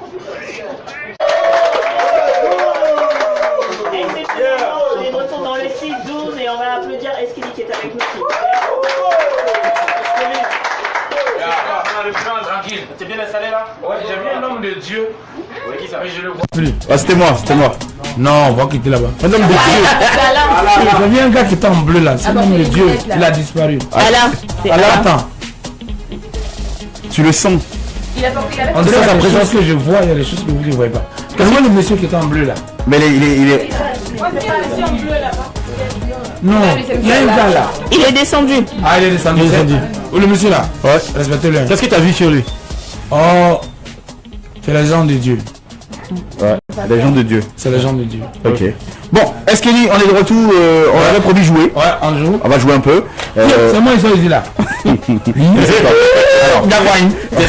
On est de retour dans le 6-12 et on va applaudir Eskili qui est avec nous. Tranquille, t'es bien installé là? Ouais, j'ai vu un homme de Dieu. Oui, qui ça? Je le vois. Ah, c'était moi. Non, on va quitter là-bas. Un homme de Dieu. J'ai vu un gars qui était en bleu là. C'est un homme de Dieu. Il a disparu. Alain. Attends. Tu le sens? On dirait sa présence que je vois, il y a des choses que vous ne voyez pas. Quasiment le monsieur qui était en bleu là. Mais il est... Non, il y a un gars là. Il est descendu. Ah, il est descendu. Où le monsieur là? Ouais. Respectez-le. Qu'est-ce que tu as vu sur lui? Oh, c'est les gens de Dieu. Ouais, les gens de Dieu. C'est les gens de Dieu. Ok. Bon, Eskili, on est de retour. On avait promis jouer. Ouais, on joue. On va jouer un peu. C'est moi, ils sont ici là. Alors, Gawain. Tu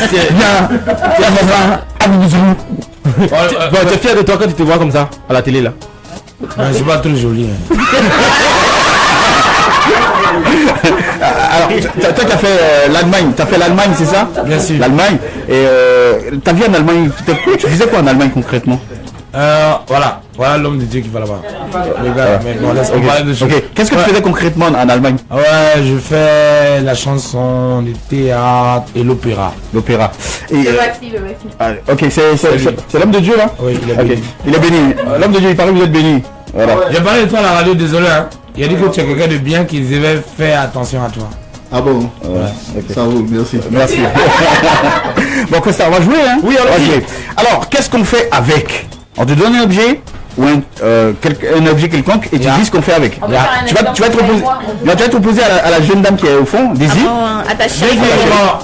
es fier de toi quand tu te vois comme ça à la télé là? C'est pas trop joli. Alors, toi qui as fait l'Allemagne, c'est ça? Bien sûr. L'Allemagne. Et ta vie en Allemagne, tu faisais quoi en Allemagne concrètement? Voilà l'homme de Dieu qui va là-bas. Le gars, mais bon, laisse, on parle de choses. Ok, qu'est-ce que tu faisais concrètement en Allemagne? Ouais, je fais la chanson, le théâtre et l'opéra. L'opéra. Le maxi. Ok, c'est l'homme de Dieu là? Oui, il est béni. béni. Il est béni. L'homme de Dieu, il paraît que vous êtes béni. Voilà. J'ai parlé de toi à la radio, désolé. Hein. Il a dit que tu es quelqu'un de bien qui devait faire attention à toi. Ah bon? Okay. Ça roule, merci. Merci. Bon, Costa, on va jouer, hein? Oui, on va jouer. Alors, qu'est-ce qu'on fait avec? On te donne un objet ou un objet quelconque et tu dis ce qu'on fait avec. Tu vas te reposer à la jeune dame qui est au fond, Daisy. Attaché.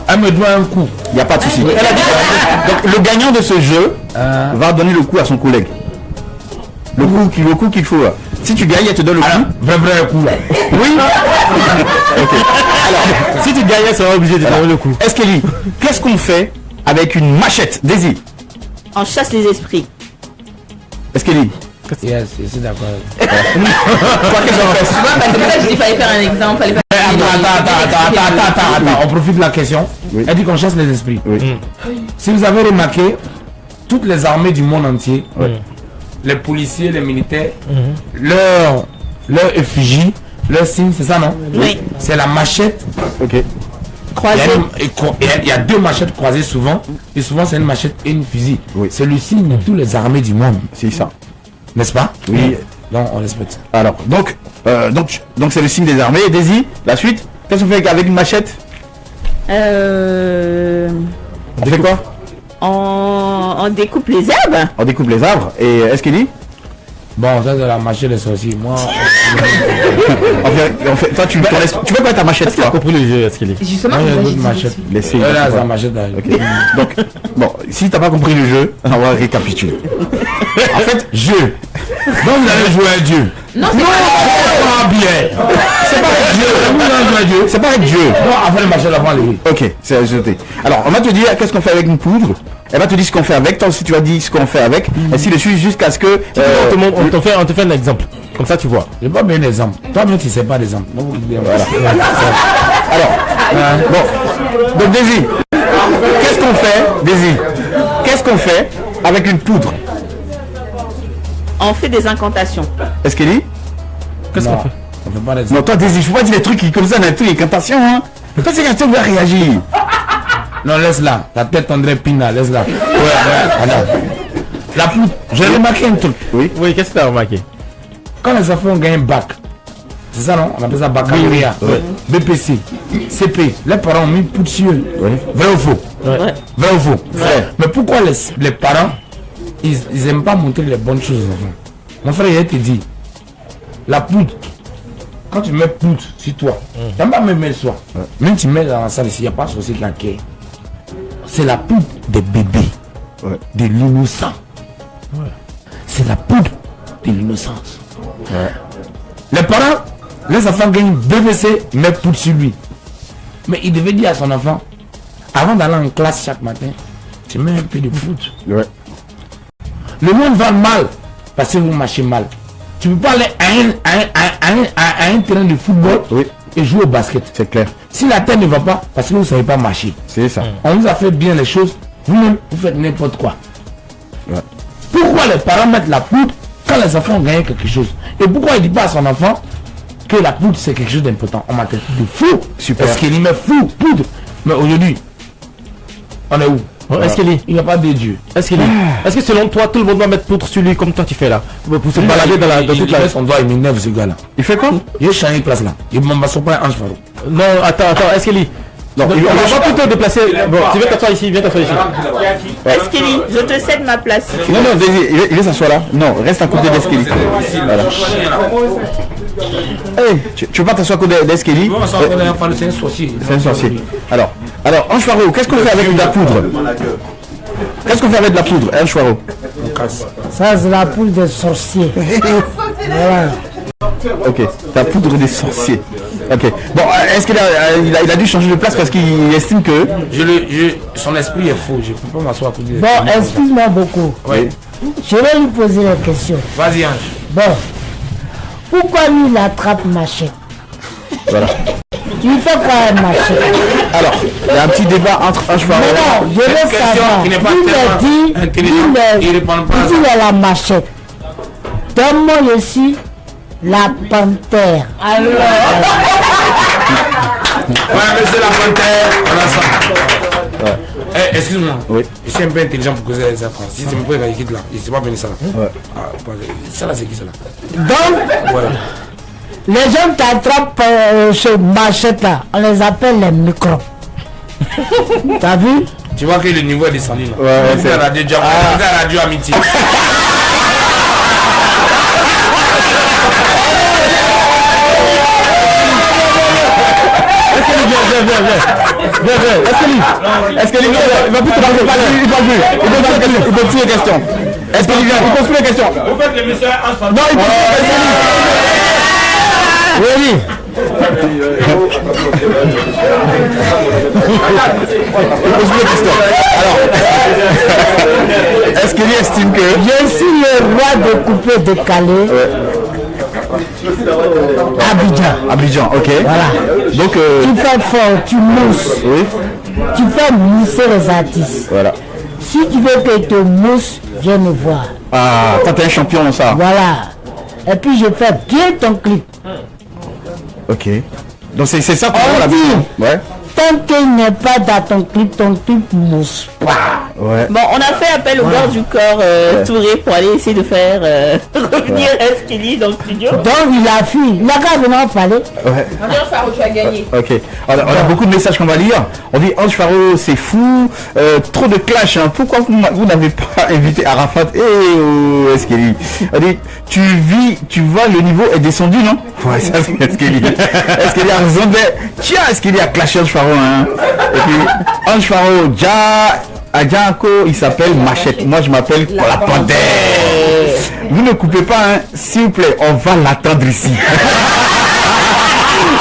Elle me doit un coup. Il n'y a pas de souci. Donc, le gagnant de ce jeu va donner le coup à son collègue. Le coup qu'il faut. Si tu gagnes, elle te donne le coup. Vrai coup là. Oui. Okay. Alors, si tu gagnes, elle sera obligée de donner le coup. Eskili, qu'est-ce qu'on fait avec une machette? Daisy. On chasse les esprits. Eskili. Yes, je suis d'accord. Quoi qu'est-ce qu'on fait? C'est pour ça que je dis qu'il fallait faire un exemple. Attends, on profite de la question. Oui. Elle dit qu'on chasse les esprits. Oui. Si vous avez remarqué, toutes les armées du monde entier, les policiers, les militaires, leur effigie, leur signe, c'est ça non? Oui. C'est la machette. Ok. Croisée. Il y a deux machettes croisées souvent, et souvent c'est une machette et une fusil. Oui. C'est le signe de toutes les armées du monde. C'est ça. N'est-ce pas? Oui. Donc on respecte. Alors, donc c'est le signe des armées. Daisy, la suite. Qu'est-ce qu'on fait avec une machette? On fait quoi? On découpe les herbes. On découpe les arbres. Et est-ce qu'il dit? Bon, ça c'est la machette des sorciers. Moi. on fait, toi, tu veux quoi ta machette? Est-ce qu'il a compris le jeu? Est-ce qu'il est? Justement, une machette. Laissez. Là, c'est la machette. Okay. Donc, bon, si t'as pas compris le jeu, on va récapituler. En fait, jeu. Donc vous allez jouer à Dieu. Non, c'est pas bien. C'est pas avec Dieu. Vous allez jouer à Dieu. C'est pas avec Dieu. Non, après le machette avant les. Ok, c'est ajouté. Alors, on va te dire qu'est-ce qu'on fait avec une poudre. Elle va te dire ce qu'on fait avec. Toi aussi, tu vas dire ce qu'on fait avec. Ainsi de suite jusqu'à ce que on te fait un exemple. Comme ça, tu vois. Je pas bien l'exemple. Toi-même, tu sais pas l'exemple. Voilà. Alors, bon. Donc, Daisy, qu'est-ce qu'on fait, Daisy? Qu'est-ce qu'on fait avec une poudre? On fait des incantations. Est-ce qu'elle dit? Qu'est-ce qu'on fait? On fait pas l'exemple. Non, toi, Daisy, il faut pas dire des trucs comme ça, des trucs, incantations, hein. Toi, c'est quand tu vas réagir. Non, laisse-la. La tête André Pina, laisse-la. Ouais. La poudre. J'ai remarqué un truc. Oui. Oui, qu'est-ce que tu as remarqué? Quand les enfants ont gagné un bac, c'est ça non? On appelle ça baccalauréat, BPC, CP, les parents ont mis poudre sur eux. Vrai ou faux? Vrai ou faux? Mais pourquoi les parents, ils aiment pas montrer les bonnes choses aux enfants? Mon frère, il te dit, la poudre, quand tu mets poudre sur toi, tu n'as pas même le soir. Même tu mets dans la salle ici, il n'y a pas de souci qui est. C'est la poudre des bébés, de l'innocent. C'est la poudre de l'innocence. Les parents, les enfants gagnent BBC, mais poudre sur lui. Mais il devait dire à son enfant, avant d'aller en classe chaque matin, tu mets un peu de poudre. Le monde va mal parce que vous marchez mal. Tu ne peux pas aller à un terrain de football et jouer au basket. C'est clair. Si la terre ne va pas, parce que vous ne savez pas marcher. C'est ça. On vous a fait bien les choses, vous-même, vous faites n'importe quoi. Ouais. Pourquoi les parents mettent la poudre quand les enfants ont gagné quelque chose? Et pourquoi il dit pas à son enfant que la poudre c'est quelque chose d'important? On m'a dit fou. Super. Est-ce qu'il y met fou, poudre? Mais aujourd'hui, on est où? Est-ce qu'il est? Il n'y a pas de Dieu. Est-ce qu'il est? Est-ce que selon toi, tout le monde doit mettre poudre sur lui comme toi tu fais là? Pour se Il balader dans toute la... met son doigt, il m'énerve ce gars là. Il fait quoi? Il est changé de place là. Il m'a son père Ange Faro. Non, attends, est-ce qu'il est? Non, on va plutôt déplacer. Bon, tu viens t'asseoir ici, viens t'asseoir ici. Eskeli, je te cède ma place. Non, vas-y, il va s'asseoir là. Non, reste à côté d'Eskeli. Voilà. Hey, tu veux pas t'asseoir à côté d'Eskeli? C'est un sorcier. C'est un sorcier. Alors, Ange Faro, qu'est-ce qu'on fait avec de la poudre? Qu'est-ce qu'on fait avec de la poudre, Ange Faro? Ça, c'est la poudre des sorciers. Voilà. Ok, la poudre des sorciers. Ok. Bon, est-ce qu'il a dû changer de place parce qu'il estime que... Son esprit est faux, je ne peux pas m'asseoir à côté. Bon, excuse-moi beaucoup. Oui. Je vais lui poser la question. Vas-y, Ange. Bon, pourquoi lui il attrape machette? Voilà. Tu fais quoi un machette? Alors, il y a un petit débat entre Ange Faro... Non, je veux savoir. qui n'est pas Il tellement me dit, il répond pas à ça. il a la machette. Donne-moi ici la panthère. Alors. Ouais, mais c'est la panthère. On a ça. Ouais. Eh, excuse-moi. Oui. Je suis un peu intelligent pour causer ça. Si tu me poses la équipe là, il ne s'est pas venu ça là. Ouais. Ah, ça là, c'est qui ça là? Donc, Ouais. les gens qui attrapent ce machette là, on les appelle les microbes. T'as vu? Tu vois que le niveau est descendu là. Ouais, c'est la radio Diable, la radio Amitié. Est-ce qu'il va plus te parler? Il parle plus. Il pose plus les questions. Est-ce qu'il vient? Il pose plus les questions. Vous faites l'émission en Non, il pose plus les questions. Oui. Il pose plus les questions. Alors, est-ce qu'il estime que... Je suis le roi de couper de Calais. Abidjan, ok. Voilà. Donc, Tu fais fort, tu mousses. oui, Tu fais mousser les artistes. voilà. Si tu veux que te mousse, viens me voir. Ah, quand t'es un champion dans ça. Voilà. Et puis je fais bien ton clip. Ok. Donc c'est ça pour On la dit. Ouais. Tant qu'il n'est pas dans ton clip mousse pas. Ouais. Bon, on a fait appel au bord du corps Touré pour aller essayer de faire revenir Eskeli dans le studio. Donc il a fui. Il a qu'à venir en parler. Ouais. Tu as gagné. Ok. Alors, on a beaucoup de messages qu'on va lire. On dit Ange Faro, c'est fou. Trop de clash. Hein. Pourquoi vous n'avez pas invité Arafat et Eskeli? On dit tu vois le niveau est descendu, non? Ouais, ça c'est Eskeli. Eskeli a raison. Tiens, Eskeli a clashé Ange Faro. Hein. Et puis Ange Faro, Adjanko, il s'appelle Machette. Moi, je m'appelle la Panthère. Vous ne coupez pas, hein. S'il vous plaît, on va l'attendre ici.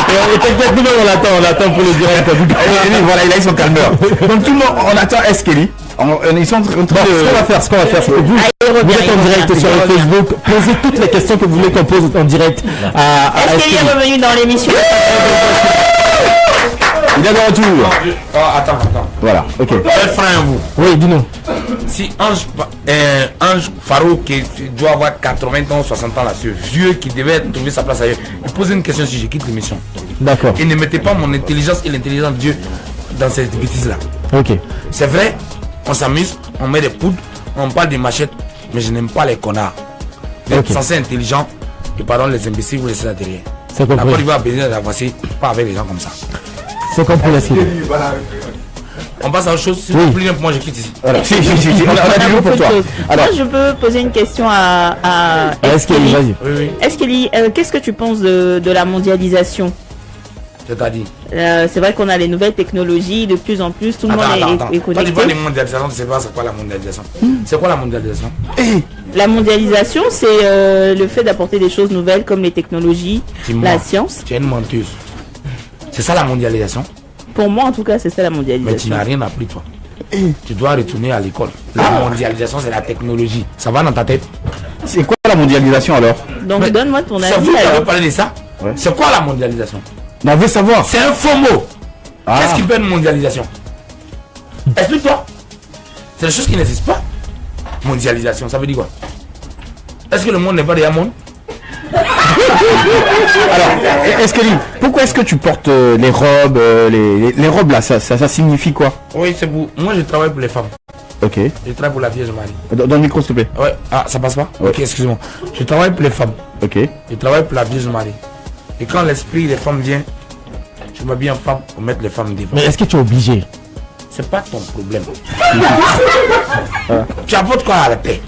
On l'attend pour le direct. Voilà, il a eu son calmeur. Donc tout le monde, on attend Eskeli. Ils sont en train de... Ce qu'on va faire, c'est que vous êtes en direct sur le Facebook. Posez toutes les questions que vous voulez qu'on pose en direct à Eskeli est revenu dans l'émission. Il est de retour. Attends. Voilà, ok. Quel frère vous? Oui, dis-nous. Si Ange Faro qui doit avoir 80 ans, 60 ans là, ce vieux qui devait trouver sa place ailleurs, il pose une question si je quitte l'émission. D'accord. Et ne mettez pas mon intelligence et l'intelligence de Dieu dans cette bêtise là. Ok. C'est vrai, on s'amuse, on met des poudres, on parle des machettes, mais je n'aime pas les connards. Vous êtes censé intelligent et pardon les imbéciles, vous laissez là derrière. C'est La Côte compris. d'Ivoire a besoin d'avancer, pas avec les gens comme ça. C'est compris, Eskeli. On passe à autre chose, si Oui. vous plus pour moi je quitte ici. Voilà. Si, on a du jour pour toi. Alors, Moi, je peux poser une question à Eskeli, Eskeli. vas-y. Oui. Eskeli, qu'est-ce que tu penses de la mondialisation? C'est-à-dire. C'est vrai qu'on a les nouvelles technologies, de plus en plus, tout le monde est Quand tu parles connecté. de mondialisation, tu sais pas c'est quoi la mondialisation. C'est quoi la mondialisation? La mondialisation, c'est le fait d'apporter des choses nouvelles comme les technologies, Dis-moi, la science. Tu es une menteuse. C'est ça la mondialisation? Pour moi, en tout cas, c'est ça la Mais tu mondialisation. n'as rien appris toi. Tu dois retourner à l'école. La mondialisation c'est la technologie. Ça va dans ta tête? c'est quoi la mondialisation alors? Donc, Mais donne-moi ton C'est avis. vous qui avez alors. parlé de ça? Ouais. C'est quoi la mondialisation? On veut savoir. C'est un faux mot. Ah. Qu'est-ce qui peut être mondialisation? Explique-toi. C'est des choses qui n'existent pas. mondialisation, ça veut dire quoi? Est-ce que le monde n'est pas déjà monde? Alors, Eskeli, pourquoi est-ce que tu portes les robes, les robes là, ça signifie quoi? Oui, c'est pour... Moi, je travaille pour les femmes. Ok. Je travaille pour la Vierge Marie. Dans le micro, s'il te plaît. Ouais. Ah, ça passe pas? Ouais. Ok, excuse-moi. Je travaille pour les femmes. Ok. Je travaille pour la Vierge Marie. Et quand l'esprit des femmes vient, je m'habille en femme pour mettre les femmes devant. Mais est-ce que tu es obligé? C'est pas ton problème. Tu apportes quoi à la paix?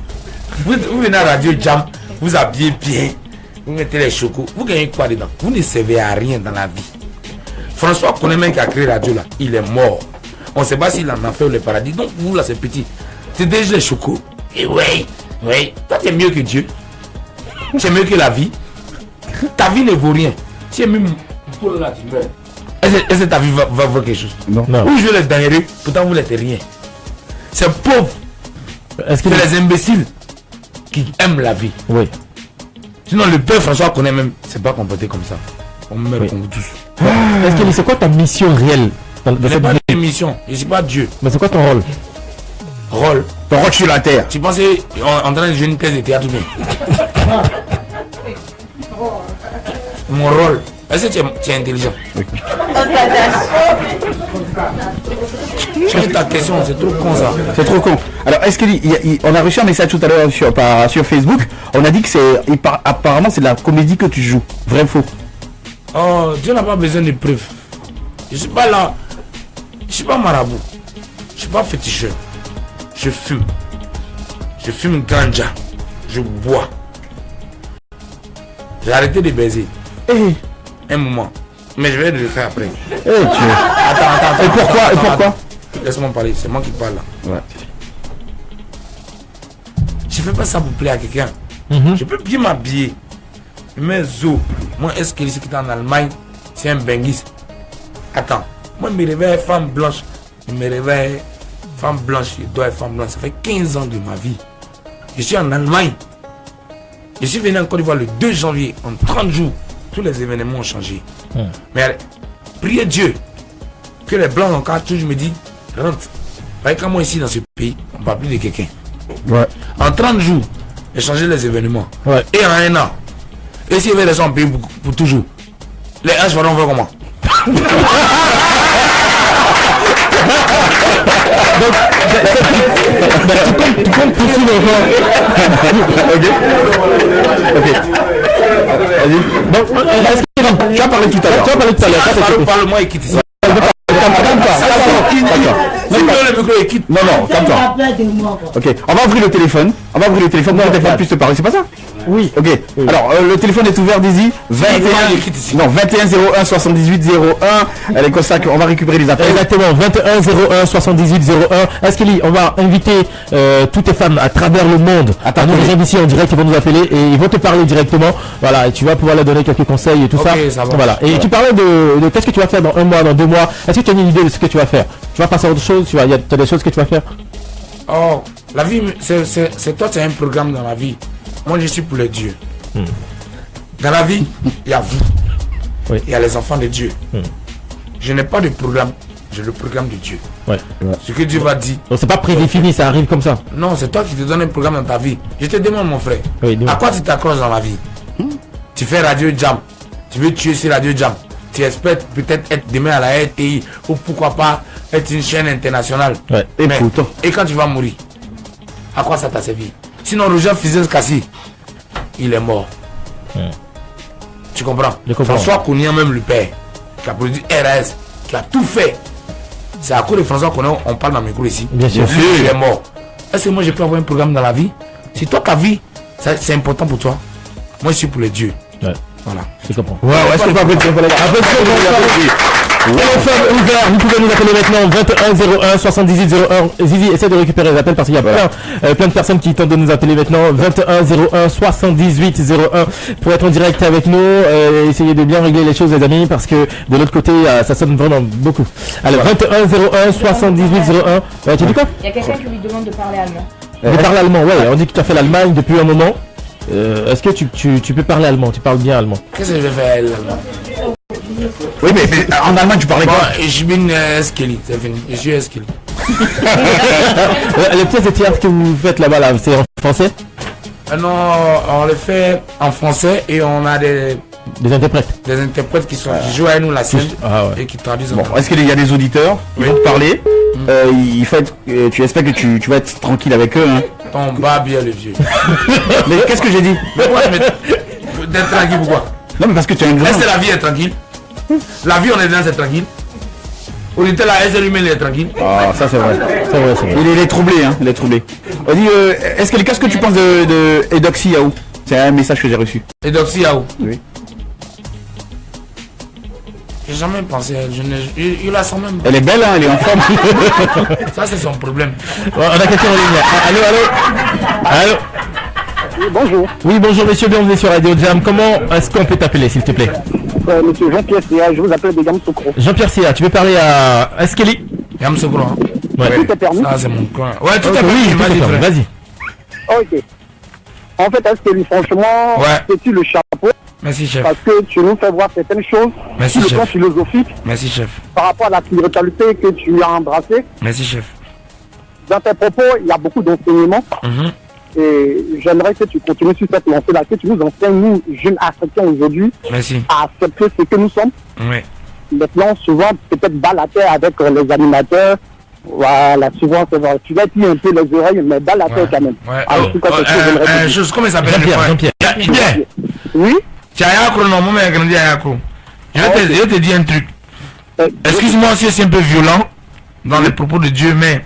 Vous venez à la Radio Jam, vous habillez bien, vous mettez les chocos, vous gagnez quoi dedans? Vous ne servez à rien dans la vie. François Konemen qui a créé la radio là, il est mort. On ne sait pas s'il en a fait ou le paradis. Donc vous là c'est petit. C'est déjà les chocos. Et oui, toi tu es mieux que Dieu. Tu es mieux que la vie. Ta vie ne vaut rien. Tu es même pour là tu meurs. Est-ce que ta vie va voir quelque chose? Non. Vous jouez les derniers, pourtant vous n'êtes rien. C'est pauvre. C'est les imbéciles qui aiment la vie. Oui. Sinon le père François connaît même, c'est pas comporté comme ça. On meurt comme vous tous. Est-ce que c'est quoi ta mission réelle dans Je n'ai cette pas vie? de mission, je suis pas Dieu. Mais c'est quoi ton rôle? Rôle. Ton rôle sur la terre. Tu pensais en train de jouer une pièce de théâtre ou bien? Mon rôle. Est-ce que tu es intelligent? Change ta question, c'est trop con ça. C'est trop con. Alors, est-ce on a reçu un message tout à l'heure sur Facebook. On a dit que apparemment c'est de la comédie que tu joues. Vrai ou faux? Oh, Dieu n'a pas besoin de preuves. Je suis pas là. Je suis pas marabout. Je suis pas féticheur. Je fume. Je fume ganja. Je bois. J'ai arrêté de baiser. Un moment. Mais je vais le faire après. Attends. Et pourquoi? Laisse-moi parler, c'est moi qui parle là. Ouais. Je fais pas ça pour plaire à quelqu'un. Je peux bien m'habiller. Mais zo, moi est-ce que ici qui est en Allemagne, c'est un benguis. Attends, moi je me réveille femme blanche. Je me réveille femme blanche, je dois être femme blanche. Ça fait 15 ans de ma vie. Je suis en Allemagne. Je suis venu en Côte d'Ivoire le 2 janvier. En 30 jours, tous les événements ont changé. Mais allez, priez Dieu que les blancs encore toujours me disent rentre. Avec moi ici dans ce pays, on ne parle plus de quelqu'un. Ouais. En 30 jours, j'ai changé les événements. Ouais. Et en un an. Et s'il y avait les gens payés pour toujours, les H vont faire comment? Donc, tu comptes poursuivre Ok. Vas-y. Donc, est-ce que Tu as parlé tout à l'heure. Parle-moi et quitte ici. Non, le micro et quitte. non, calme-toi. Ok, on va ouvrir le téléphone. Pour que le téléphone puisse te parler, c'est pas ça? Oui. Ok, alors le téléphone est ouvert, Dizzy. 21 01 78 01. Elle est comme ça qu'on va récupérer les appels. Exactement, 21 01 78 01. Est-ce on va inviter toutes tes femmes à travers le monde à nous rejoindre ici en direct, ils vont nous appeler et ils vont te parler directement. Voilà, et tu vas pouvoir leur donner quelques conseils et tout ça. Voilà. Et tu parlais de qu'est-ce que tu vas faire dans un mois, dans 2 mois. Est-ce que tu as une idée de ce que tu vas faire? Tu vas passer à autre chose? Tu as des choses que tu vas faire? Oh, la vie, c'est toi, tu as un programme dans la vie. Moi, je suis pour les dieux. Dans la vie, il y a vous. Oui. Il y a les enfants de Dieu. Je n'ai pas de programme. J'ai le programme de Dieu. Ouais. Ce que Dieu va dire. Donc c'est pas prédéfini, ça arrive comme ça. Non, c'est toi qui te donnes un programme dans ta vie. Je te demande, mon frère, Oui, dis-moi. à quoi tu t'accroches dans la vie? Tu fais Radio Jam. Tu veux tuer sur Radio Jam. Tu espères peut-être être demain à la RTI ou pourquoi pas être une chaîne internationale. Ouais. Et quand tu vas mourir, à quoi ça t'a servi? Sinon, Roger Fizel-Kassi, il est mort. Tu comprends? Je comprends. François Kounia, même le père, qui a produit RS, qui a tout fait. C'est à cause de François Kounia, on parle dans le micro ici. Bien sûr. Il est mort. Est-ce que moi, je peux avoir un programme dans la vie? Si toi, ta vie, c'est important pour toi. Moi, je suis pour les dieux. Ouais. Voilà. Je comprends. Ouais, est-ce qu'on peut appeler le téléphone? Téléphone ouvert, vous pouvez nous appeler maintenant 21 01 78 01. Zizi, essaie de récupérer les appels parce qu'il y a plein de personnes qui tentent de nous appeler maintenant. 21 01 78 01 pour être en direct avec nous. Essayez de bien régler les choses, les amis, parce que de l'autre côté, ça sonne vraiment beaucoup. Alors 21 01 78 01. Tu dis quoi? Il y a quelqu'un qui lui demande de parler allemand. De parler allemand, ouais. On dit que tu as fait l'Allemagne depuis un moment. Est-ce que tu peux parler allemand? Tu parles bien allemand? Qu'est-ce que je vais faire allemand? Oui, mais en allemand, tu parlais quoi? Je suis Eskeli, c'est fini. Je suis Eskeli. Les pièces de théâtre que vous faites là-bas, là, c'est en français? Non, on le fait en français et on a des interprètes. Des interprètes qui jouent à nous la scène et qui traduisent. Bon, est-ce qu'il y a des auditeurs qui vont te parler? Tu espères que tu vas être tranquille avec eux, hein? Ton bas bien le vieux. Mais qu'est-ce que j'ai dit? D'être tranquille, pourquoi? Non, mais parce que tu es un grand. Est-ce que la vie est tranquille? La vie, on est dedans, c'est tranquille. On était là, est-ce que lui-même il est tranquille? Ah, ça c'est vrai. Il est troublé, hein. Il est troublé. On dit, qu'est-ce que tu penses de Edoxy Yahoo? C'est un message que j'ai reçu. Edoxy Yahoo? Oui. J'ai jamais pensé, il la sent même. Elle est belle, hein, elle est en forme. Ça c'est son problème. On a quelqu'un en ligne. Allô? Oui, bonjour. Oui, bonjour monsieur, bienvenue sur Radio Jam. Comment est-ce qu'on peut t'appeler s'il te plaît? Monsieur Jean-Pierre Sia, je vous appelle de Yamoussoukro. Jean-Pierre Sia, tu veux parler à Eskeli? Yamoussoukro, hein? Ouais. Tout est permis? Ça c'est mon coin. Ouais, tout est permis, vas-y. Ok. En fait, Eskeli, franchement, c'est-tu le chapeau? Merci chef. Parce que tu nous fais voir certaines choses sur le plan philosophique. Merci chef. Par rapport à la spiritualité que tu as embrassée. Merci chef. Dans tes propos, il y a beaucoup d'enseignements. Et j'aimerais que tu continues sur cette lancée-là, que tu nous enseignes, nous, jeunes Africains aujourd'hui, à accepter ce que nous sommes. Oui. Maintenant, souvent, peut-être bas la terre avec les animateurs. Voilà, souvent, c'est vrai. Tu vas tirer un peu les oreilles, mais bas la terre quand même. Chose, comment il s'appelle? Jean-Pierre. Oui. Tu as Yako, non, moi, j'ai grandi à Yako. Je te dis un truc. Excuse-moi si c'est un peu violent dans les propos de Dieu, mais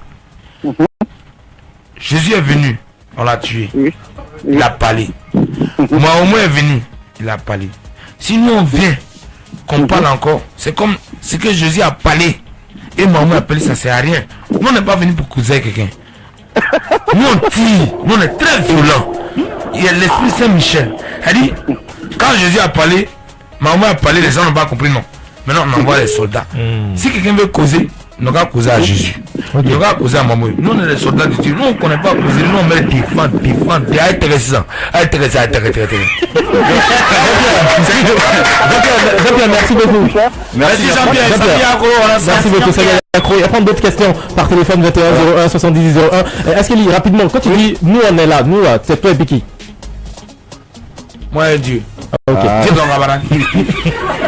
Jésus est venu. On l'a tué. Il a parlé. Mahomet est venu. Il a parlé. Si nous on vient, qu'on parle encore, c'est comme ce que Jésus a parlé. Et Mahomet a parlé, ça sert à rien. Nous on n'est pas venu pour causer quelqu'un. Nous on tire. Nous on est très violents. Il y a l'esprit Saint-Michel. Elle dit, quand Jésus a parlé, Mahomet a parlé, les gens n'ont pas compris, non. Maintenant on envoie les soldats. Si quelqu'un veut causer, on va causer à Jésus. On va causer à Mamoui. Nous, on est les soldats de Dieu. Nous, on ne connaît pas causer. Nous, on met défendre. Intéressant. Jean-Pierre, merci beaucoup. Merci Jean-Pierre. Merci beaucoup. Ça va prendre d'autres questions par téléphone 21 01 70 01. Eskeli, rapidement, quand tu dis nous, on est là, nous, là, c'est toi et Piki. Moi et Dieu. Ok. Dieu dans la barane.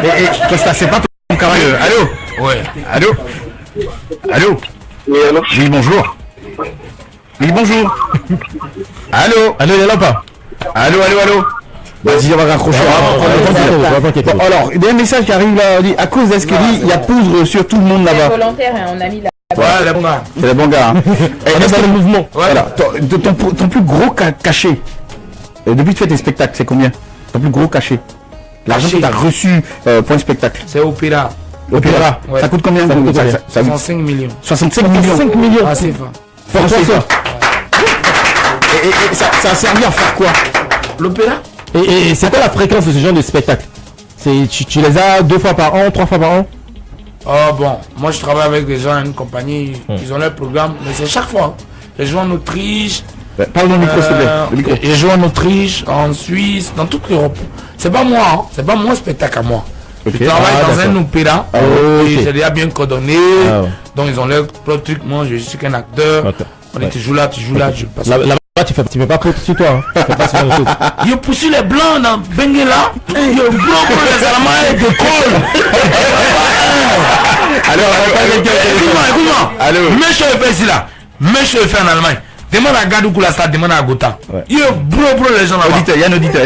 Et Costa, c'est pas ton carré. Allô? Ouais. Allô? Oui, bonjour. Oui, bonjour. Allô, il est là ou pas? Allô. Vas-y, on va raccrocher. Bon, alors, il y a un message qui arrive là, dit, à cause d'Eskeli, il y a poudre sur tout le monde C'est là-bas. volontaire, hein, on a mis la... Ouais, les bons gars. C'est les bons gars. Hein. On est dans le mouvement. Voilà. Ton plus gros cachet, depuis que tu fais tes spectacles, c'est combien? Ton plus gros cachet? L'argent que tu as reçu pour un spectacle. C'est Opéra. Opéra. Ouais. Ça coûte combien? Ça coûte combien? 65 millions. 65 millions. 5 millions. Ah, c'est fort. Et ça a servi à faire quoi? L'opéra? Et c'est quoi la fréquence de ce genre de spectacle? Tu les as 2 fois par an, 3 fois par an? Oh bon, moi je travaille avec des gens, une compagnie, ils ont leur programme, mais c'est chaque fois. Ils jouent en Autriche. Parle dans le micro, s'il te plaît. Le micro. Ils jouent en Autriche, en Suisse, dans toute l'Europe. C'est pas moi, hein. C'est pas mon spectacle à moi. Okay. Je travaille dans d'accord. un opéra, Okay. j'ai déjà bien coordonné, Ouais. donc ils ont leur propre truc. Moi je suis qu'un acteur. Okay. On dit tu joues là, je passe. Là-bas, tu fais pas sur toi. Hein. Tu fais pas ce genre de choses. Il poursuit les blancs dans Benguela, il blanc pour les Allemands de Cole. Alors, Écoute-moi. Allô. Mais je le fais ici là. Mais je le fais en Allemagne. Demande à Gadou Koulasta, demande à Gotha. Il est bro les gens là-bas. Il y a un auditeur.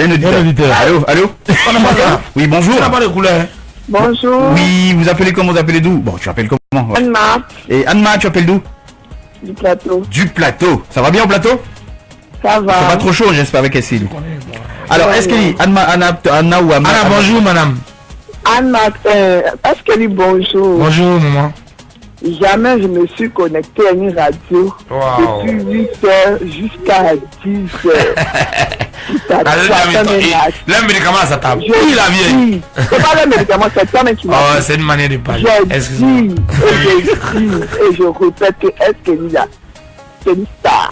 Allô. On n'a pas ça. Oui, bonjour. On n'a pas de couleur. Bonjour. Oui, vous appelez comment? Vous appelez d'où? Bon, tu appelles comment? Ouais. Anne-Marc Et Anne-Ma, tu appelles d'où? du plateau. Du plateau. Ça va bien au plateau? Ça va. C'est pas trop chaud, j'espère, avec Essie. Alors, est-ce qu'il y a Anna ou Anna? Anna, bonjour madame. Anne-Marc, est-ce qu'elle dit bonjour? Bonjour maman. Jamais je me suis connecté à une radio Wow. depuis 8h jusqu'à 10h. Le médicament à sa table. Je Il a vieilli. dis, c'est pas le médicament, c'est toi-même qui m'as Oh, dit. c'est une manière de parler. Je Excuse-moi. dis, et je répète que est-ce qu'elle est c'est une star.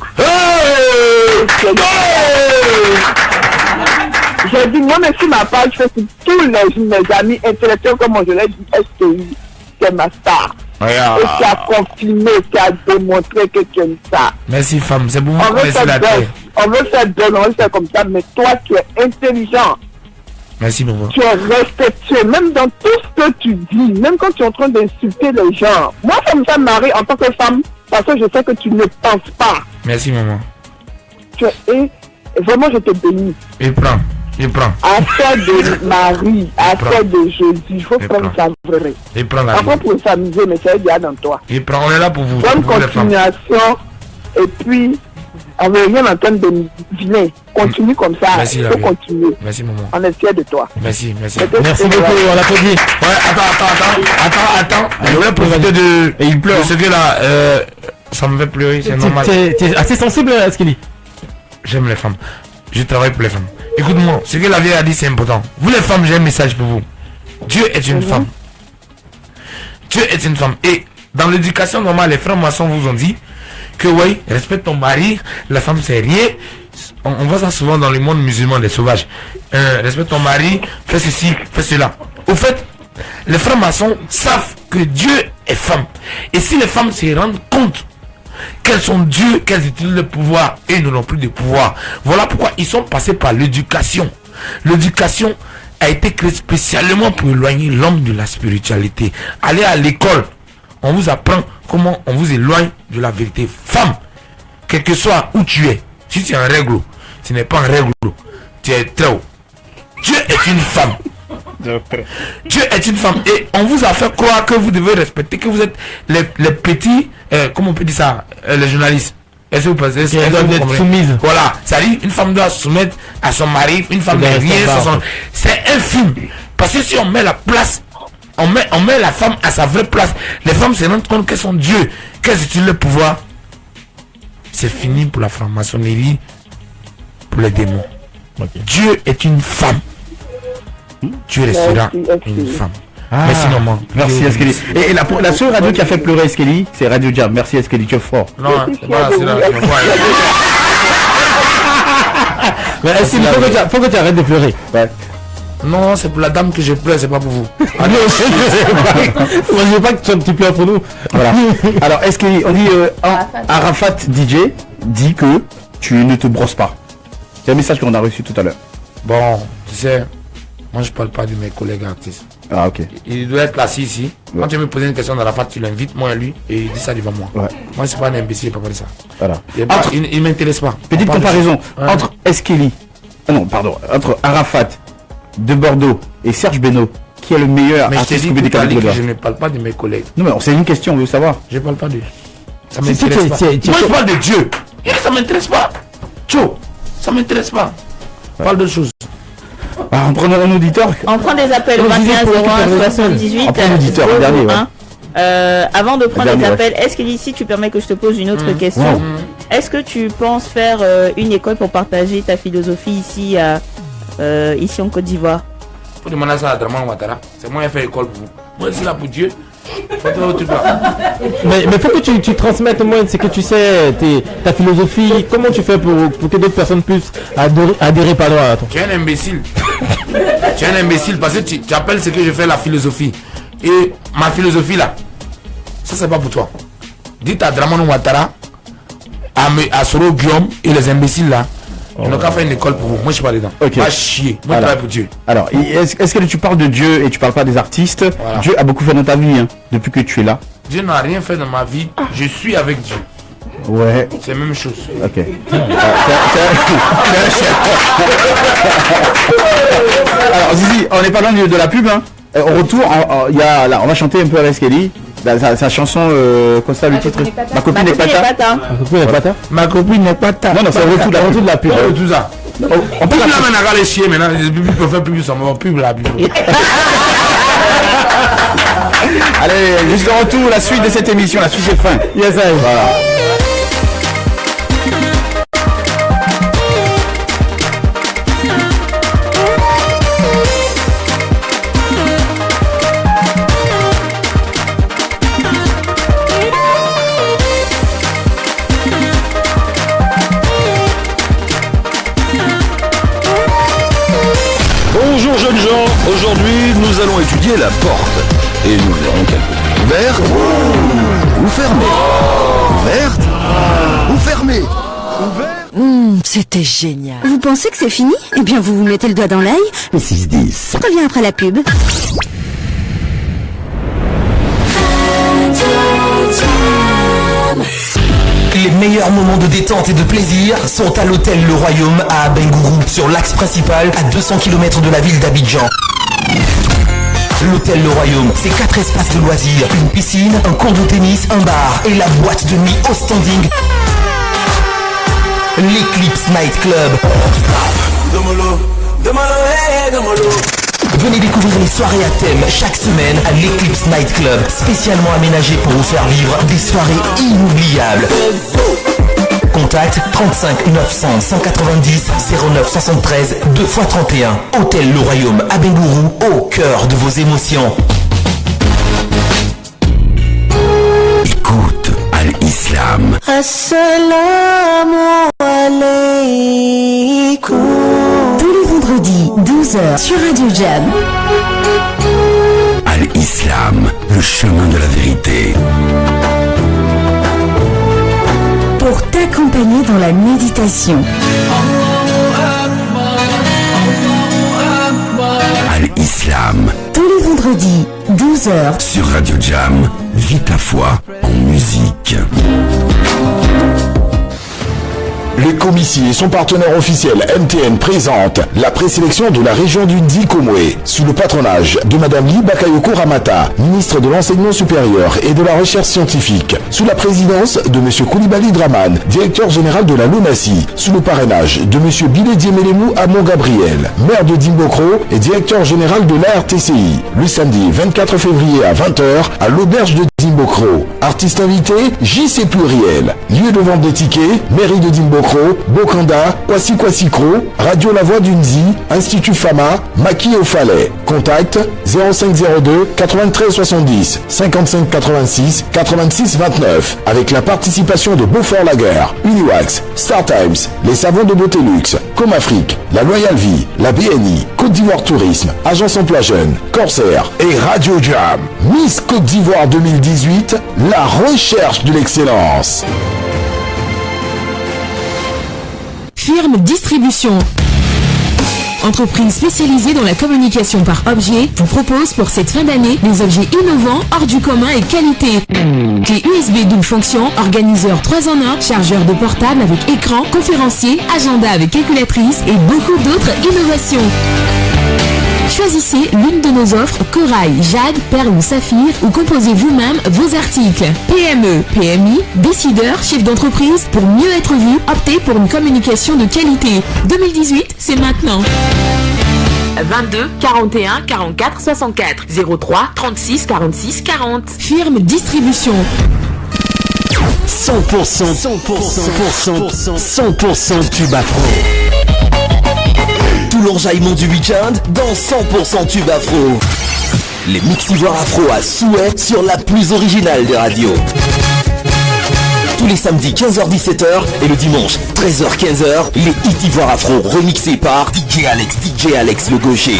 J'ai dit, moi, mais sur ma page, je fais sur tous mes amis intellectuels, comme je l'ai dit, est-ce que c'est ma star. Regarde. Et tu as confirmé, tu as démontré que tu aimes ça. Merci femme, c'est pour vous On veut laisser la faire terre. donne, on veut faire donne, on veut faire comme ça, mais toi tu es intelligent, Merci maman. tu es respectueux, même dans tout ce que tu dis, même quand tu es en train d'insulter les gens. Moi ça m'arrive en tant que femme, parce que je sais que tu ne penses pas. Merci maman. Tu es, et vraiment je te bénis. Je prends. Affaire de Marie, affaire de Jésus, il faut prendre ça vrai. Je prends la Après vie. pour s'amuser, mais c'est bien dans toi. Je prends, on est là pour vous. Bonne pour vous, les femmes. continuation, et puis on veut rien entendre de vilain. Continue comme ça, Merci, il la faut vie. continuer. Merci maman. On est fiers de toi. Merci. Peut-être Merci que- beaucoup, on applaudit. Ouais, attends. Je voulais profiter de. Et il pleure. De ce que là, ça me fait pleurer, c'est normal. T'es assez sensible à ce qu'il dit. J'aime les femmes. Je travaille pour les femmes. Écoute-moi, ce que la vieille a dit, c'est important. Vous les femmes, j'ai un message pour vous. Dieu est une femme. Dieu est une femme. Et dans l'éducation normale, les frères maçons vous ont dit que oui, respecte ton mari, la femme c'est rien. On voit ça souvent dans le monde musulman des sauvages. Respecte ton mari, fais ceci, fais cela. Au fait, les frères maçons savent que Dieu est femme. Et si les femmes se rendent compte qu'elles sont Dieu, qu'elles utilisent le pouvoir et n'ont plus de pouvoir. Voilà pourquoi ils sont passés par l'éducation. L'éducation a été créée spécialement pour éloigner l'homme de la spiritualité. Allez à l'école, on vous apprend comment on vous éloigne de la vérité. Femme, quel que soit où tu es, si tu es en règle, ce n'est pas en règle, tu es très haut. Dieu est une femme. Dieu est une femme et on vous a fait croire que vous devez respecter, que vous êtes les petits, comment on peut dire ça, les journalistes. Est-ce que vous pensez Elles doivent être soumises. Voilà, ça dit une femme doit soumettre à son mari, une femme n'est rien sans son... C'est un film. Parce que si on met la place, on met la femme à sa vraie place, les femmes se rendent compte qu'elles sont Dieu, qu'elles utilisent le pouvoir. C'est fini pour la franc-maçonnerie, pour les démons. Dieu est une femme. Tu resteras une femme. Merci Normand. Merci Eskeli. Et la seule radio qui a fait pleurer Eskeli, c'est Radio Jam. Merci Eskeli, tu es fort. Non, voilà, c'est là. Mais est-ce qu'il faut que tu arrêtes de pleurer? Ouais. Non, c'est pour la dame que je pleure, c'est pas pour vous. Moi je veux pas que tu pleures pour nous. Voilà. Alors Eskeli, on dit Arafat DJ dit que tu ne te brosses pas. C'est un message qu'on a reçu tout à l'heure. Bon, tu sais, moi je parle pas de mes collègues artistes. Ah ok. Il doit être assis ici. Ouais. Quand tu me poses une question d'Arafat, tu l'invites, moi et lui, et il dit ça devant moi. Ouais. Moi c'est pas un imbécile, pas de ça. Voilà. Il m'intéresse pas. Petite On parle de comparaison choses. entre Eskeli, entre Arafat de Bordeaux et Serge Beno, qui est le meilleur Mais je t'ai artiste dit des tout à l'heure que Camerounais? je ne parle pas de mes collègues. Non mais c'est une question, on veut savoir. Je parle pas d'eux. Ça Si, m'intéresse si, pas. si, Moi je parle de Dieu. Et ça m'intéresse pas. Tcho, ça m'intéresse pas. Parle de choses. Ah, on prend un auditeur. On prend des appels au 21 01 78 On prend l'auditeur, le dernier, ouais. Avant de prendre Le les dernier, appels, est-ce qu'il ici tu permets que je te pose une autre question? Wow. Est-ce que tu penses faire une école pour partager ta philosophie ici ici en Côte d'Ivoire? Faut demander ça à Draman Ouattara. C'est moi qui ai fait l'école pour vous. Moi je suis là pour Dieu. Faut te voir tout là. Mais faut que tu transmettes au moins ce que tu sais, ta philosophie. Comment tu fais pour que d'autres personnes puissent adhérer par toi à toi? Tu es un imbécile. Tu es un imbécile parce que tu appelles ce que je fais la philosophie. Et ma philosophie là, ça c'est pas pour toi. Dites à Draman Ouattara, à Soro Guillaume et les imbéciles là, ils n'ont qu'à faire une école pour vous. Moi je suis pas dedans. Ok. Va chier. Moi je travaille pour Dieu. Alors, est-ce que tu parles de Dieu et tu parles pas des artistes? Voilà. Dieu a beaucoup fait dans ta vie, hein, depuis que tu es là. Dieu n'a rien fait dans ma vie. Je suis avec Dieu. Ouais. C'est la même chose. Ok. Alors Zizi, on n'est pas loin de la pub, hein. Au retour, il y a, là, on va chanter un peu avec Eskeli. Sa chanson, quoi ça le titre? Ma copine n'est pas ta. Ma copine n'est pas ta. Ma copine n'est pas ta. Non, c'est au retour de la pub. Tout ça. On peut la maintenant à les chier maintenant. Les pubs peuvent faire plus, ça me pub la pub. Allez, juste de retour, la suite de cette émission, la suite est fin. Yes, voilà. Bonjour jeunes gens, aujourd'hui nous allons étudier la porte et nous verrons quelques trucs. Ouverte ou fermée? Ouverte ou fermée? C'était génial. Vous pensez que c'est fini? Eh bien, vous mettez le doigt dans l'œil. Le 6-10. On revient après la pub. Les meilleurs moments de détente et de plaisir sont à l'hôtel Le Royaume à Abengourou, sur l'axe principal à 200 km de la ville d'Abidjan. L'hôtel Le Royaume, c'est 4 espaces de loisirs, une piscine, un court de tennis, un bar et la boîte de nuit au standing. L'Eclipse Night Club. Venez découvrir les soirées à thème chaque semaine à l'Eclipse Night Club, spécialement aménagé pour vous faire vivre des soirées inoubliables. Contact 35 900 190 09 73 2x31. Hôtel Le Royaume à Bengourou, au cœur de vos émotions. Écoute Al-Islam. Assalamu alaikum. Tous les vendredis, 12h sur Radio Jam. Al-Islam, le chemin de la vérité. Pour t'accompagner dans la méditation. Al-Islam. Tous les vendredis, 12h. Sur Radio Jam, vis ta foi en musique. Les Comici et son partenaire officiel MTN présente la présélection de la région du Ndikomwe sous le patronage de Madame Li Bakayoko Ramata, ministre de l'Enseignement supérieur et de la Recherche scientifique, sous la présidence de Monsieur Koulibaly Draman, directeur général de la LONASI, sous le parrainage de Monsieur Bilédié Mélémou Amon Gabriel, maire de Dimbokro et directeur général de l'ARTCI, le samedi 24 février à 20h à l'auberge de Dimbokro. Artiste invité, JC Pluriel. Lieu de vente des tickets, mairie de Dimbokro, Bokanda, Kwasi-Kwasi-Kro, Radio La Voix d'Unzi, Institut Fama, Maki au Falais. Contact 0502 93 70 55 86 86 29 avec la participation de Beaufort Laguerre, Uniwax, Star Times, les savons de beauté luxe, Comafrique, la Loyal Vie, la BNI, Côte d'Ivoire Tourisme, Agence Emploi Jeune, Corsair et Radio Jam. Miss Côte d'Ivoire 2018, la recherche de l'excellence. Firme Distribution. Entreprise spécialisée dans la communication par objet, vous propose pour cette fin d'année des objets innovants, hors du commun et qualité. Clé USB double fonction, organiseur 3 en 1, chargeur de portable avec écran, conférencier, agenda avec calculatrice et beaucoup d'autres innovations. Choisissez l'une de nos offres corail, jade, perle ou saphir ou composez vous-même vos articles. PME, PMI, décideurs, chefs d'entreprise, pour mieux être vu, optez pour une communication de qualité. 2018, c'est maintenant. 22 41 44 64 03 36 46 40. Firme Distribution. 100% tube afro. Tout l'enjaillement du week-end dans 100% tube afro. Les mixivoires afro à souhait sur la plus originale des radios. Tous les samedis 15h-17h et le dimanche 13h-15h, les hits ivoires afro remixés par DJ Alex le gaucher.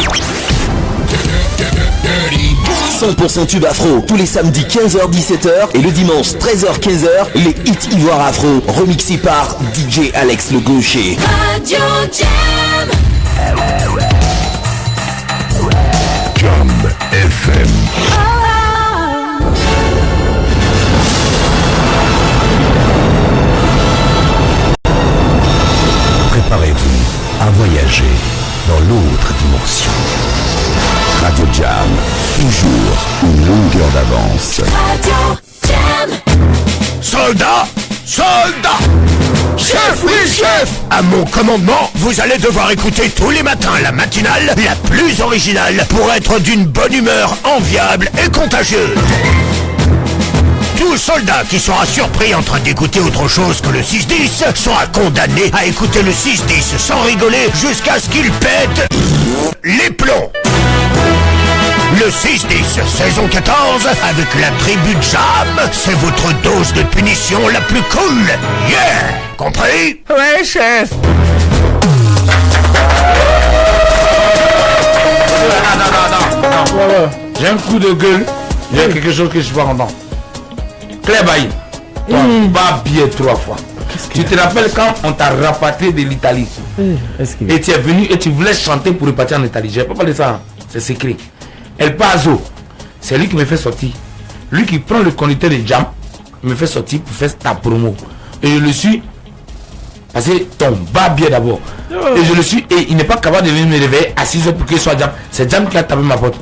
100% tube afro, tous les samedis 15h-17h et le dimanche 13h-15h, les hits ivoires afro remixés par DJ Alex le gaucher. Radio Jam. Jam FM. Préparez-vous à voyager dans l'autre dimension. Radio Jam, toujours une longueur d'avance. Radio Jam. Soldats, soldats, chef, oui chef. À mon commandement, vous allez devoir écouter tous les matins la matinale la plus originale pour être d'une bonne humeur enviable et contagieuse. Tout soldat qui sera surpris en train d'écouter autre chose que le 6-10 sera condamné à écouter le 6-10 sans rigoler jusqu'à ce qu'il pète les plombs. Le 6-10 saison 14 avec la tribu Jam, c'est votre dose de punition la plus cool. Yeah! Compris? Ouais, chef. Non. J'ai un coup de gueule. Il y a quelque chose que je vois entendre. Claire Bailly, pas bien 3 fois. Tu te rappelles quand on t'a rapatrié de l'Italie et tu es venu et tu voulais chanter pour repartir en Italie. Je vais pas parler de ça, hein. C'est secret. El Pazo, c'est lui qui me fait sortir. Lui qui prend le conducteur de Jam, me fait sortir pour faire ta promo. Et je le suis parce que ton bas bien d'abord. Et je le suis et il n'est pas capable de venir me réveiller à 6h pour qu'il soit Jam. C'est Jam qui a tapé ma porte.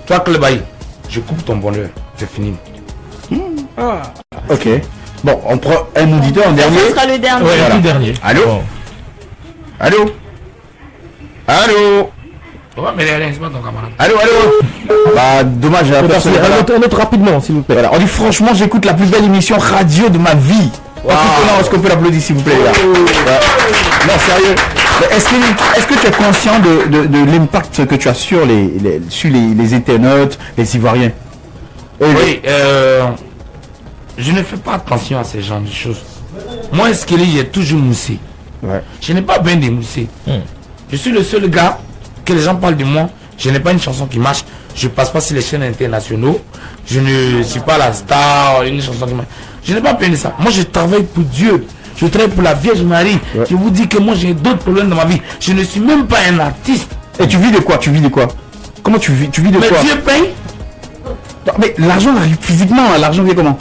Toi, Claire Bailly, je coupe ton bonheur. C'est fini. Ok. Bon, on prend un auditeur en dernier. Ce sera le dernier. Ouais, voilà. Le dernier. Allô Bon. Allô Allô Mais c'est pas ton camarade. Allô Bah, dommage, un autre rapidement, s'il vous plaît. Voilà. On dit franchement, j'écoute la plus belle émission radio de ma vie. Wow. Est-ce qu'on peut l'applaudir, s'il vous plaît, là? Non, sérieux. Est-ce que tu es conscient de l'impact que tu as sur les internautes, les Ivoiriens? Oui, je ne fais pas attention à ces genres de choses. Moi, est-ce qu'il est toujours moussé? Je n'ai pas besoin de mousser. Je suis le seul gars que les gens parlent de moi. Je n'ai pas une chanson qui marche. Je passe pas sur les chaînes internationaux. Je ne suis pas la star, une chanson qui marche. Je n'ai pas besoin de ça. Moi, je travaille pour Dieu. Je travaille pour la Vierge Marie. Je vous dis que moi, j'ai d'autres problèmes dans ma vie. Je ne suis même pas un artiste. Et tu vis de quoi? Comment tu vis de quoi? Mais Dieu paye. Non, mais l'argent arrive physiquement. L'argent vient comment?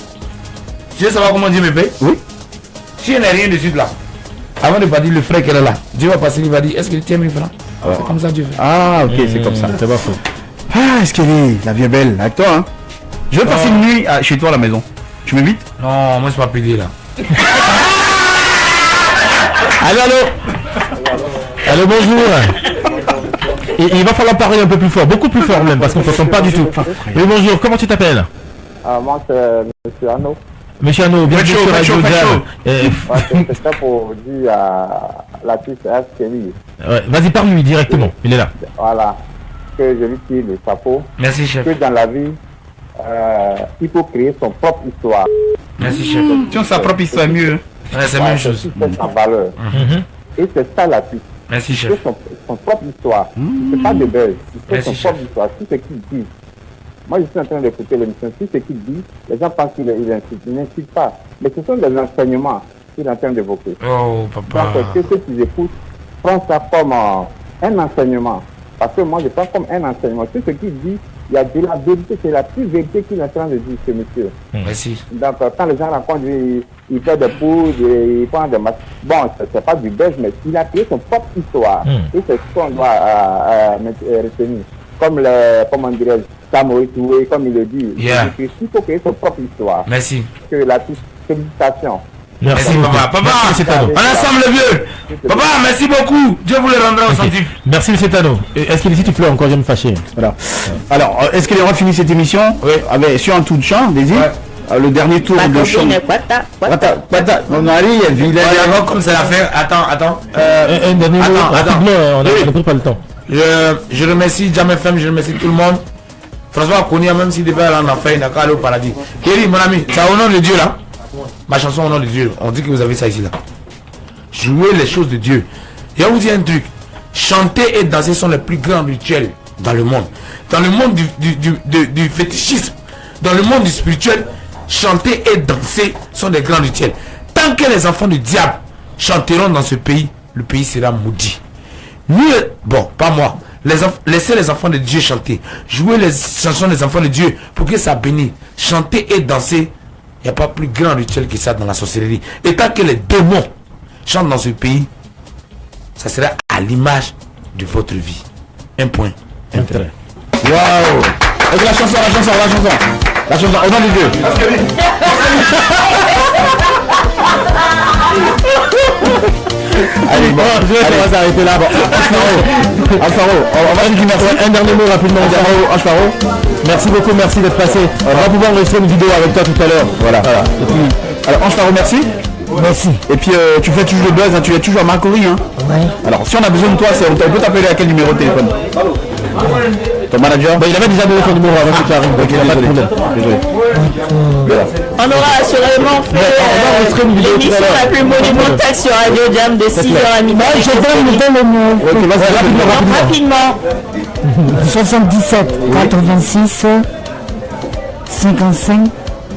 Tu veux savoir comment Dieu me paye? Oui. Si je n'ai rien dessus là, avant de partir le frère qu'elle est là, Dieu va passer, il va dire, est-ce que tu tiens 1000 francs? C'est comme ça Dieu fait. Ah ok, c'est comme ça. C'est pas faux. Ah, est-ce qu'elle est la vie est belle avec toi, hein? Je vais passer une nuit chez toi à la maison. Tu m'invites? Non, moi je suis pas pédé là. Allô, bonjour. Et il va falloir parler un peu plus fort, beaucoup plus fort même, parce qu'on ne t'entend pas du tout. Oui, bonjour, comment tu t'appelles? Moi c'est Monsieur Arnaud. Monsieur Arnaud, bienvenue sur Radio Jam. C'est ça pour dire à l'artiste Kelly. Vas-y, parle-lui directement, il est là. Voilà, que je lui tire le chapeau. Merci, chef. Que dans la vie, il faut créer son propre histoire. Merci, chef. Si on sa propre histoire, mieux. C'est la même chose. C'est sa valeur. Et c'est ça l'artiste. Merci, chef. Son propre histoire. C'est pas de buzz. C'est son propre histoire. Tout ce qu'il dit. Moi, je suis en train d'écouter l'émission. Tout ce qu'il dit, les gens pensent qu'il incite. Il n'incite pas. Mais ce sont des enseignements qu'il est en train d'évoquer. Oh, papa. Donc, ceux qui écoutent, prends ça comme un enseignement. Parce que moi, je prends comme un enseignement. Tout ce qu'il dit, il y a de la vérité. C'est la plus vérité qu'il est en train de dire, ce monsieur. Merci. Donc, quand les gens rencontrent, il fait des poudres, il prend des masques. Bon, c'est pas du buzz, mais il a créé son propre histoire. Et c'est ce qu'on doit retenir. Comme comment dirais-je, Samoï Toué, comme il le dit. Il faut créer son propre histoire. Merci. Que la félicitations. Merci papa. Papa, on ensemble le vieux. Papa, merci beaucoup. Dieu vous le rendra au centime. Merci monsieur Tano. Est-ce qu'il est ici, tu pleures encore, je vais me fâcher. Voilà. Alors, est-ce qu'il aura fini cette émission? Oui. Avec sur un tour de chant, Daisy. Le dernier tour de chant. On arrive, avant comme c'est l'affaire. Attends. Un dernier mot. Rapidement, on n'a pris pas le temps. Je remercie Jam FM, je remercie tout le monde. François Konia, même s'il devait aller en enfer, il n'a qu'à aller au paradis. Kelly, mon ami, c'est au nom de Dieu là. Ma chanson au nom de Dieu. On dit que vous avez ça ici là. Jouez les choses de Dieu. Et on vous dit un truc. Chanter et danser sont les plus grands rituels dans le monde. Dans le monde du fétichisme, dans le monde du spirituel, chanter et danser sont des grands rituels. Tant que les enfants du diable chanteront dans ce pays, le pays sera maudit. Bon, pas moi. Laissez les enfants de Dieu chanter. Jouez les chansons des enfants de Dieu pour que ça bénisse. Chanter et danser, il n'y a pas plus grand rituel que ça dans la sorcellerie. Et tant que les démons chantent dans ce pays, ça sera à l'image de votre vie. Un point. Un trait. Waouh! La chanson, au nom de Dieu. Allez, bon, on va s'arrêter là. Alfaro, on va dire merci. Un dernier mot rapidement. Alfaro, merci beaucoup, merci d'être passé. On va pouvoir enregistrer une vidéo avec toi tout à l'heure. Voilà. Et puis, alors Alfaro, merci. Merci. Et puis tu fais toujours le buzz, hein, tu es toujours à Marcory, hein. Ouais. Alors si on a besoin de toi, on peut t'appeler à quel numéro de téléphone? Ton manager? Il avait déjà donné son numéro avant que tu arrives, donc il n'y a pas de problème. Désolé. On aura assurément fait l'émission la plus monumentale sur Radio Jam de 6h à midi. Je donne le numéro. Rapidement. 77 86 55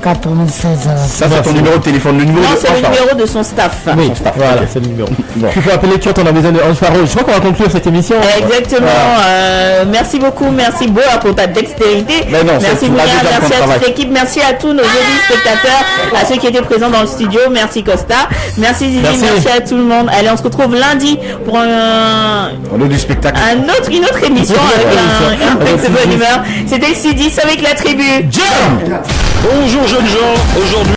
96. Ça, c'est ton numéro de téléphone, le numéro Non, de c'est le numéro de son staff. Oui, voilà, c'est le numéro. Il faut appeler Kurt, on a besoin de Ange Faro. Je crois qu'on va conclure cette émission. Exactement. Merci beaucoup, merci Boa pour ta dextérité. Merci Mounia, merci à toute l'équipe, merci à tous nos spectateurs, à ceux qui étaient présents dans le studio. Merci Costa, merci Zizi, merci à tout le monde. Allez, on se retrouve lundi pour une autre émission avec un texte de bonne humeur. C'était le C10 avec la tribu. Bonjour jeunes gens, aujourd'hui